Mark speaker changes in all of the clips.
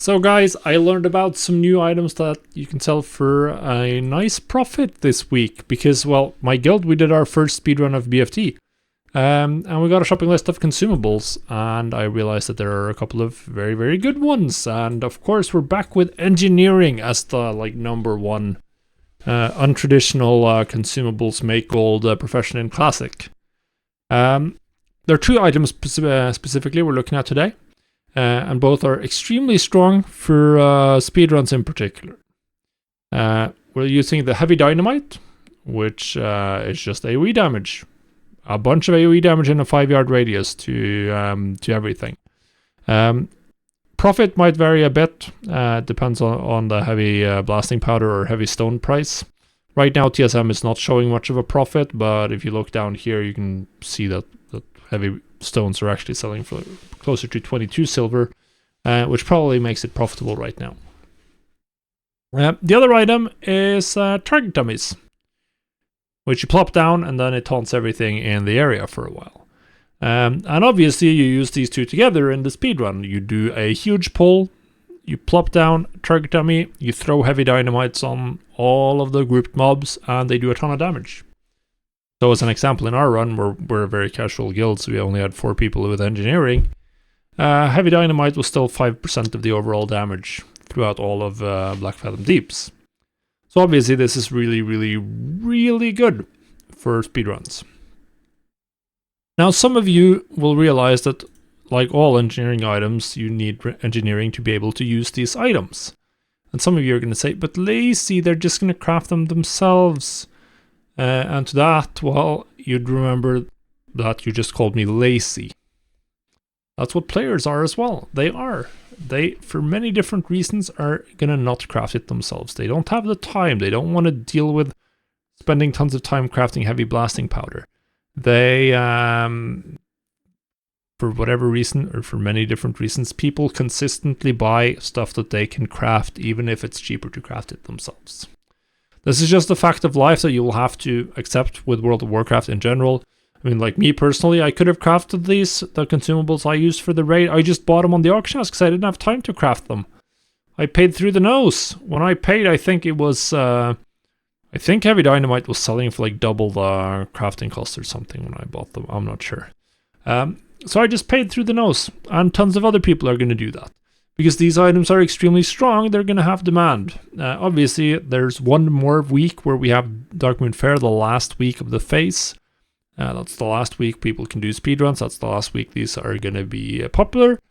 Speaker 1: So guys, I learned about some new items that you can sell for a nice profit this week because, well, my guild, we did our first speedrun of BFT. And we got a shopping list of consumables, and I realized that there are a couple of very, very good ones. And of course, we're back with engineering as the number one untraditional consumables make gold profession in classic. There are two items specifically we're looking at today. And both are extremely strong for speedruns in particular. We're using the heavy dynamite, which is just AoE damage. A bunch of AoE damage in a 5-yard radius to everything. Profit might vary a bit. Depends on the heavy blasting powder or heavy stone price. Right now TSM is not showing much of a profit, but if you look down here you can see that heavy stones are actually selling for closer to 22 silver, which probably makes it profitable right now. The other item is target dummies, which you plop down and then it taunts everything in the area for a while. And obviously you use these two together in the speedrun. You do a huge pull, you plop down target dummy, you throw heavy dynamites on all of the grouped mobs, and they do a ton of damage. So as an example, in our run, we're a very casual guild, so we only had 4 people with engineering. Heavy dynamite was still 5% of the overall damage throughout all of Black Fathom Deeps. So obviously this is really, really, really good for speedruns. Now some of you will realize that, like all engineering items, you need engineering to be able to use these items. And some of you are going to say, but lazy, they're just going to craft them themselves. And to that, well, you'd remember that you just called me lazy. That's what players are as well. They are. They, for many different reasons, are gonna not craft it themselves. They don't have the time. They don't want to deal with spending tons of time crafting heavy blasting powder. They, for whatever reason, or for many different reasons, people consistently buy stuff that they can craft, even if it's cheaper to craft it themselves. This is just a fact of life that you will have to accept with World of Warcraft in general. I mean, like me personally, I could have crafted the consumables I used for the raid. I just bought them on the auction house because I didn't have time to craft them. I paid through the nose. When I paid, I think it was, I think heavy dynamite was selling for like double the crafting cost or something when I bought them. I'm not sure. So I just paid through the nose, and tons of other people are going to do that. Because these items are extremely strong, they're going to have demand. Obviously, there's one more week where we have Darkmoon Fair, the last week of the phase. That's the last week people can do speedruns. That's the last week these are going to be popular.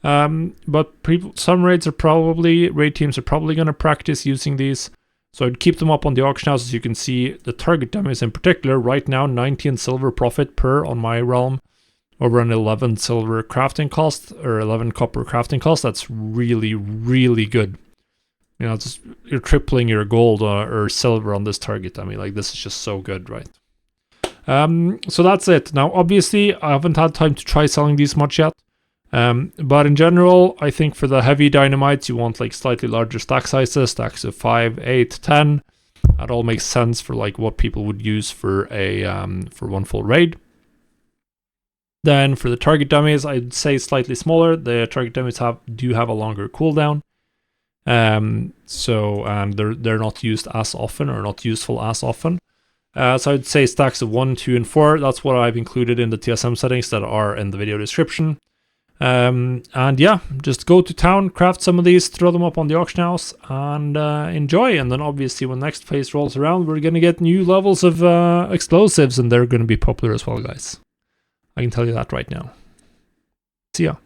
Speaker 1: But some raid teams are probably going to practice using these. So I'd keep them up on the auction house. As you can see, the target dummies in particular, right now 19 silver profit per on my realm. Over an 11 silver crafting cost, or 11 copper crafting cost. That's really, really good. You know, you're tripling your gold or silver on this target. I mean, like, this is just so good, right? So that's it. Now, obviously, I haven't had time to try selling these much yet. But in general, I think for the heavy dynamites, you want like slightly larger stack sizes, stacks of 5, 8, 10. That all makes sense for like what people would use for for one full raid. Then for the target dummies, I'd say slightly smaller. The target dummies do have a longer cooldown. So they're not used as often, or not useful as often. So I'd say stacks of 1, 2, and 4. That's what I've included in the TSM settings that are in the video description. And yeah, just go to town, craft some of these, throw them up on the auction house, and enjoy. And then obviously when next phase rolls around, we're going to get new levels of explosives, and they're going to be popular as well, guys. I can tell you that right now. See ya.